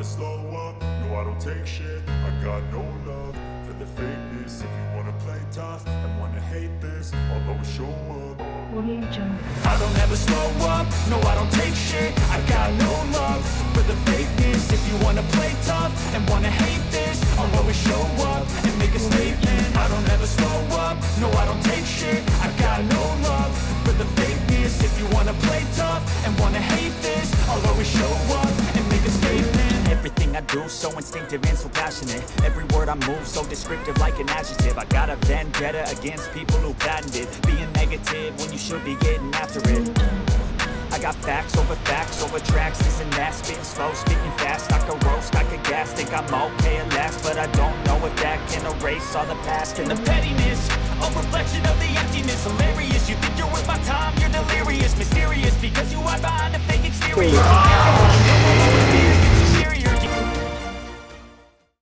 slow up, no I don't take shit. I got no love for the fakeness. If you wanna play tough and wanna hate this, I'll always show up. I don't ever slow up, no I don't take shit. I got no love for the fakeness. If you wanna play tough and wanna hate this, I'll always show up and make a statement. I don't ever slow up, no I don't take shit. I got no love for the fakeness. If you wanna play tough and wanna hate this, I'll always show up and make a statement. Everything I do so instinctive and so passionate. Every word I move so descriptive like an adjective. I got a vendetta against people who patented being negative when you should be getting after it. I got facts over tracks, this and that. Spitting slow, speaking fast, I could roast, I could gas. Think I'm okay at last, but I don't know if that can erase all the past. And the pettiness, a reflection of the emptiness. Hilarious, you think you're worth my time, you're delirious. Mysterious, because you hide behind a fake exterior.